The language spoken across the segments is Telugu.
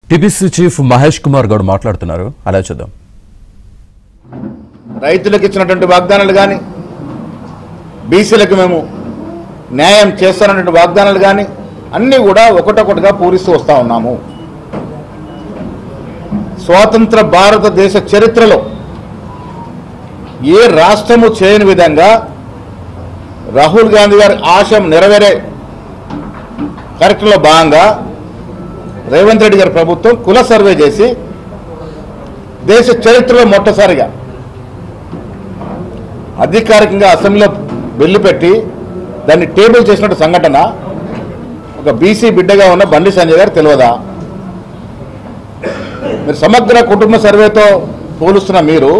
టీపీసీ చీఫ్ మహేష్ కుమార్ గౌడ్ మాట్లాడుతున్నారు. అలా చూద్దాం. రైతులకు ఇచ్చినటువంటి వాగ్దానాలు కానీ, బీసీలకు మేము న్యాయం చేస్తానటువంటి వాగ్దానాలు కానీ అన్నీ కూడా ఒకటొకటిగా పూరిస్తూ వస్తూ ఉన్నాము. స్వాతంత్ర భారతదేశ చరిత్రలో ఏ రాష్ట్రము చేయని విధంగా రాహుల్ గాంధీ గారి ఆశయం నెరవేరే కార్యక్రమంలో భాగంగా రేవంత్ రెడ్డి గారి ప్రభుత్వం కుల సర్వే చేసి దేశ చరిత్రలో మొట్టసారిగా అధికారికంగా అసెంబ్లీలో బిల్లు పెట్టి దాన్ని టేబుల్ చేసినట్టు సంఘటన ఒక బీసీ బిడ్డగా ఉన్న బండి సంజయ్ గారు తెలియదా? మీరు సమగ్ర కుటుంబ సర్వేతో పోలుస్తున్న మీరు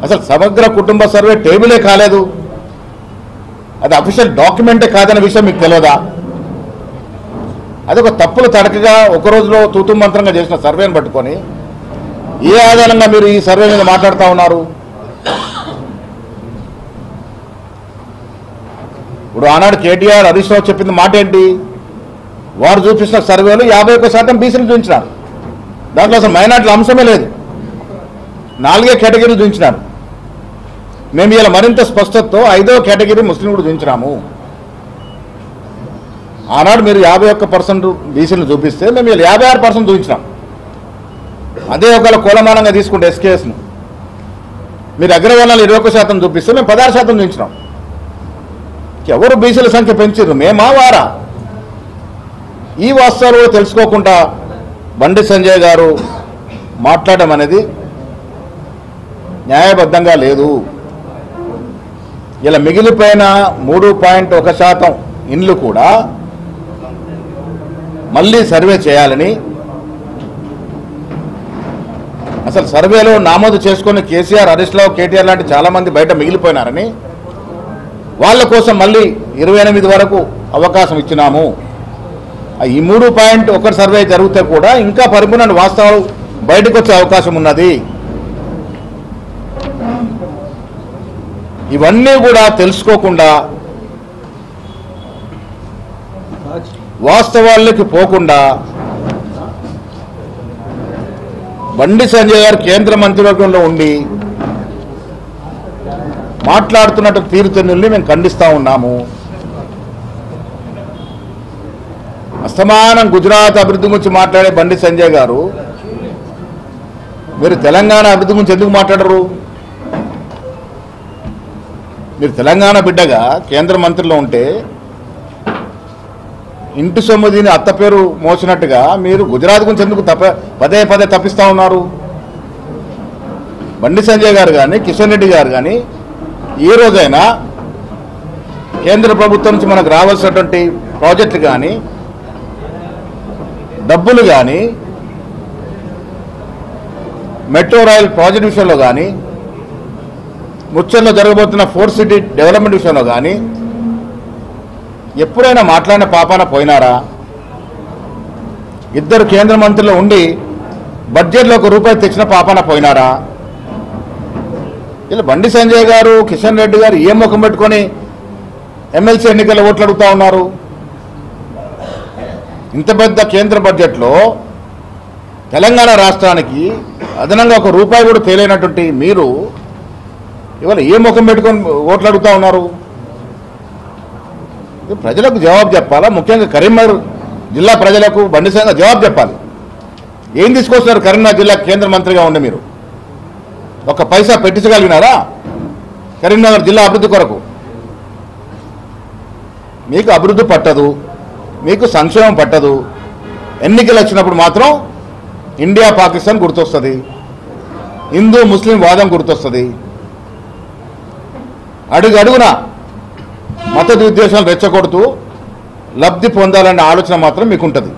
అసలు సమగ్ర కుటుంబ సర్వే టేబులే కాలేదు, అది అఫీషియల్ డాక్యుమెంటే కాదనే విషయం మీకు తెలియదా? అది ఒక తప్పులు తడకగా ఒక రోజులో తూతుమంత్రంగా చేసిన సర్వేని పట్టుకొని ఏ ఆధారంగా మీరు ఈ సర్వే మీద మాట్లాడుతూ ఉన్నారు? ఇప్పుడు ఆనాడు కేటీఆర్ హరీష్ రావు చెప్పింది మాట ఏంటి? వారు చూపిస్తున్న సర్వేలు 51% బీసీలు చూపించినారు. దాంట్లో అసలు మైనార్టీల అంశమే లేదు, 4 కేటగిరీలు చూపించినారు. మేము ఇలా మరింత స్పష్టతతో 5వ కేటగిరీ ముస్లిం కూడా చూపించినాము. ఆనాడు మీరు 51% బీసీలు చూపిస్తే మేము ఇలా 56% చూపించినాం. అదే ఒకవేళ కులమానంగా తీసుకుంటే ఎస్కేఎస్ను మీరు అగ్రవర్ణాలు 21% చూపిస్తే మేము 16% చూపించినాం. ఎవరు బీసీల సంఖ్య పెంచారు, మేమా వారా? ఈ వాస్తవాలు తెలుసుకోకుండా బండి సంజయ్ గారు మాట్లాడడం అనేది న్యాయబద్ధంగా లేదు. ఇలా మిగిలిపోయిన 3.1% ఇండ్లు కూడా మళ్ళీ సర్వే చేయాలని, అసలు సర్వేలో నామోదు చేసుకుని కేసీఆర్, హరీష్ రావు, కేటీఆర్ లాంటి చాలామంది బయట మిగిలిపోయినారని వాళ్ళ కోసం మళ్ళీ 28 వరకు అవకాశం ఇచ్చినాము. ఈ 3.1 సర్వే జరిగితే కూడా ఇంకా పరిపూర్ణ వాస్తవాలు బయటకు వచ్చే అవకాశం ఉన్నది. ఇవన్నీ కూడా తెలుసుకోకుండా వాస్తవాల్లోకి పోకుండా బండి సంజయ్ గారు కేంద్ర మంత్రివర్గంలో ఉండి మాట్లాడుతున్నట్టు తీరుతెన్నుల్ని మేము ఖండిస్తూ ఉన్నాము. అస్తమానం గుజరాత్ అభివృద్ధి గురించి మాట్లాడే బండి సంజయ్ గారు మీరు తెలంగాణ అభివృద్ధి గురించి ఎందుకు మాట్లాడరు? మీరు తెలంగాణ బిడ్డగా కేంద్ర మంత్రిలో ఉంటే ఇంటి సొమ్ము దీని అత్త పేరు మోసినట్టుగా మీరు గుజరాత్ గురించి ఎందుకు పదే పదే తప్పిస్తూ ఉన్నారు? బండి సంజయ్ గారు కానీ, కిషన్ రెడ్డి గారు కానీ ఏ రోజైనా కేంద్ర ప్రభుత్వం నుంచి మనకు రావాల్సినటువంటి ప్రాజెక్టులు కానీ, డబ్బులు కానీ, మెట్రో రైల్ ప్రాజెక్ట్ విషయంలో కానీ, ముచ్చర్లో జరగబోతున్న 4 సిటీ డెవలప్మెంట్ విషయంలో కానీ ఎప్పుడైనా మాట్లాడిన పాపాన పోయినారా? ఇద్దరు కేంద్ర మంత్రులు ఉండి బడ్జెట్లో ₹1 తెచ్చిన పాపాన పోయినారా? ఇలా బండి సంజయ్ గారు, కిషన్ రెడ్డి గారు ఏ ముఖం పెట్టుకొని ఎమ్మెల్సీ ఎన్నికల ఓట్లు అడుగుతూ ఉన్నారు? ఇంత పెద్ద కేంద్ర బడ్జెట్లో తెలంగాణ రాష్ట్రానికి అదనంగా ₹1 కూడా తేలేనటువంటి మీరు ఇవాళ ఏ ముఖం పెట్టుకొని ఓట్లు అడుగుతూ ఉన్నారు? ప్రజలకు జవాబు చెప్పాలా? ముఖ్యంగా కరీంనగర్ జిల్లా ప్రజలకు బండి సంజయ్ జవాబు చెప్పాలి. ఏం తీసుకొస్తున్నారు? కరీంనగర్ జిల్లా కేంద్ర మంత్రిగా ఉండి మీరు ఒక్క పైసా పెట్టించగలిగినారా కరీంనగర్ జిల్లా అభివృద్ధి కొరకు? మీకు అభివృద్ధి పట్టదు, మీకు సంక్షేమం పట్టదు. ఎన్నికలు వచ్చినప్పుడు మాత్రం ఇండియా పాకిస్తాన్ గుర్తొస్తుంది, హిందూ ముస్లిం వాదం గుర్తొస్తుంది. అడుగున మత ఉద్దేశాలు రెచ్చగొడుతూ లబ్ధి పొందాలనే ఆలోచన మాత్రం మీకు ఉంటుంది.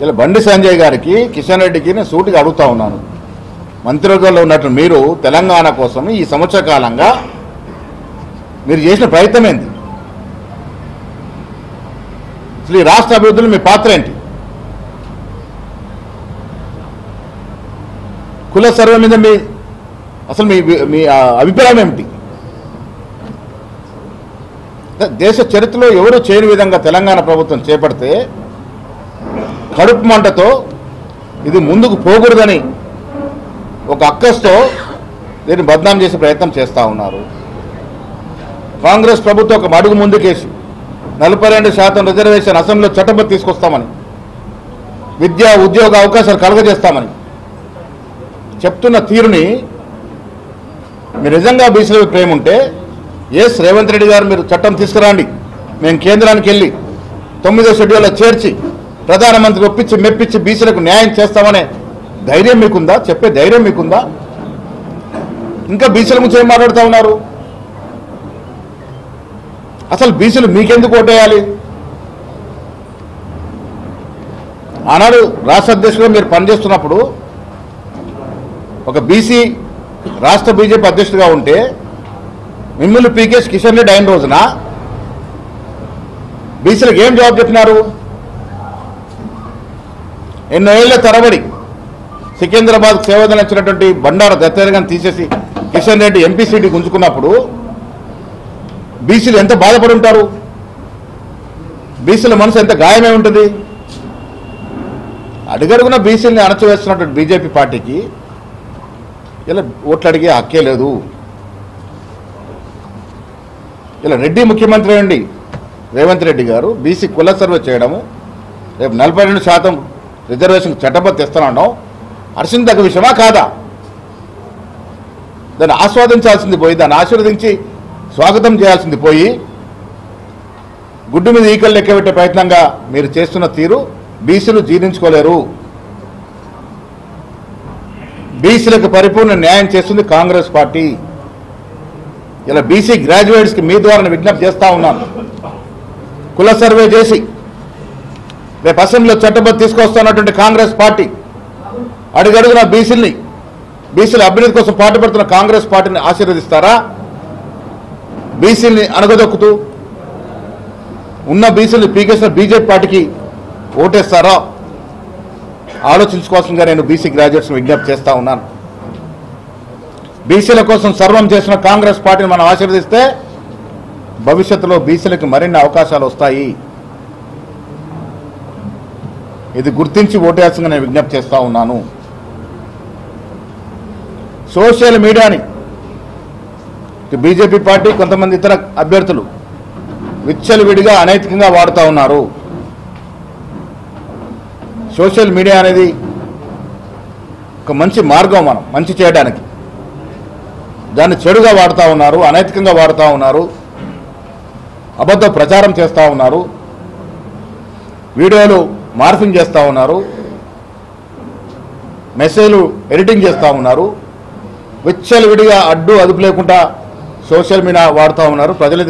ఇలా బండి సంజయ్ గారికి, కిషన్ రెడ్డికి నేను సూటిగా అడుగుతా ఉన్నాను, మంత్రివర్గంలో ఉన్నట్టు మీరు తెలంగాణ కోసం ఈ సంవత్సర కాలంగా మీరు చేసిన ప్రయత్నం ఏంటి? అసలు ఈ రాష్ట్ర అభివృద్ధిలో మీ పాత్ర ఏంటి? కుల సర్వే మీద అసలు మీ అభిప్రాయం ఏమిటి? దేశ చరిత్రలో ఎవరు చేయని విధంగా తెలంగాణ ప్రభుత్వం చేపడితే కడుపు మంటతో ఇది ముందుకు పోకూడదని ఒక అక్కస్తో దీన్ని బద్నాం చేసే ప్రయత్నం చేస్తూ ఉన్నారు. కాంగ్రెస్ ప్రభుత్వం ఒక అడుగు ముందుకేసి 42% రిజర్వేషన్ అసెంబ్లీలో చట్టబద్ధ తీసుకొస్తామని, విద్యా ఉద్యోగ అవకాశాలు కలుగజేస్తామని చెప్తున్న తీరుని మీరు నిజంగా బీసీల ప్రేమ ఉంటే రేవంత్ రెడ్డి గారు మీరు చట్టం తీసుకురండి, మేము కేంద్రానికి వెళ్ళి 9వ షెడ్యూల్లో చేర్చి ప్రధానమంత్రి ఒప్పించి మెప్పించి బీసీలకు న్యాయం చేస్తామనే ధైర్యం మీకుందా? చెప్పే ధైర్యం మీకుందా? ఇంకా బీసీల గురించి ఏం మాట్లాడుతూ ఉన్నారు? అసలు బీసీలు మీకెందుకు ఓటేయాలి? ఆనాడు రాష్ట్ర అధ్యక్షుడిగా మీరు పనిచేస్తున్నప్పుడు ఒక బీసీ రాష్ట్ర బీజేపీ అధ్యక్షుడిగా ఉంటే మిమ్మల్ని పీకేష్ కిషన్ రెడ్డి అయిన రోజున బీసీలకు ఏం జవాబు చెప్పినారు? ఎన్నో ఏళ్ల తరబడి సికింద్రాబాద్ సేవదన ఇచ్చినటువంటి బండారు దత్తేరగాన్ని తీసేసి కిషన్ రెడ్డి ఎంపీ సీటు గుంజుకున్నప్పుడు బీసీలు ఎంత బాధపడి ఉంటారు? బీసీల మనసు ఎంత గాయమై ఉంటుంది? అడుగడుగున బీసీలని అణచివేస్తున్నటువంటి బీజేపీ పార్టీకి ఇలా ఓట్లు అడిగే హక్కే లేదు. ఇలా రెడ్డి ముఖ్యమంత్రి అండి రేవంత్ రెడ్డి గారు బీసీ కుల సర్వే చేయడము, రేపు 42% రిజర్వేషన్ చట్టబద్ధ తెస్తానడం హర్షించదగ్గ విషయమా కాదా? దాన్ని ఆస్వాదించాల్సింది పోయి, దాన్ని ఆశీర్వదించి స్వాగతం చేయాల్సింది పోయి, గుడ్డు మీద ఈకలు లెక్కబెట్టే ప్రయత్నంగా మీరు చేస్తున్న తీరు బీసీలు జీర్ణించుకోలేరు. బీసీలకు పరిపూర్ణ న్యాయం చేస్తుంది కాంగ్రెస్ పార్టీ. ఇలా బీసీ గ్రాడ్యుయేట్స్కి మీ ద్వారా విజ్ఞప్తి చేస్తూ ఉన్నాను, కుల సర్వే చేసి రేపు అసెంబ్లీలో చట్టబద్ధ తీసుకొస్తున్నటువంటి కాంగ్రెస్ పార్టీ అడుగడుగున బీసీల అభ్యున్నతి కోసం పాటుపడుతున్న కాంగ్రెస్ పార్టీని ఆశీర్వదిస్తారా? బీసీలని అణగదొక్కుతూ ఉన్న బీసీలు పీకేసిన బీజేపీ పార్టీకి ఓటేస్తారా? ఆలోచించుకోవాల్సిందిగా నేను బీసీ గ్రాడ్యుయేట్స్ని విజ్ఞప్తి చేస్తూ ఉన్నాను. బీసీల కోసం సర్వం చేసిన కాంగ్రెస్ పార్టీని మనం ఆశీర్వదిస్తే భవిష్యత్తులో బీసీలకు మరిన్ని అవకాశాలు వస్తాయి. ఇది గుర్తించి ఓటేయాల్సిందిగా నేను విజ్ఞప్తి చేస్తూ ఉన్నాను. సోషల్ మీడియాని బీజేపీ పార్టీ కొంతమంది ఇతర అభ్యర్థులు విచ్చలవిడిగా అనైతికంగా వాడుతూ ఉన్నారు. సోషల్ మీడియా అనేది ఒక మంచి మార్గం, మనం మంచి చేయడానికి. దాన్ని చెడుగా వాడుతూ ఉన్నారు, అనైతికంగా వాడుతూ ఉన్నారు, అబద్ధ ప్రచారం చేస్తూ ఉన్నారు, వీడియోలు మార్ఫింగ్ చేస్తూ ఉన్నారు, మెసేజ్లు ఎడిటింగ్ చేస్తూ ఉన్నారు, విచ్చలవిడిగా అడ్డు అదుపు లేకుండా సోషల్ మీడియా వాడుతూ ఉన్నారు. ప్రజలు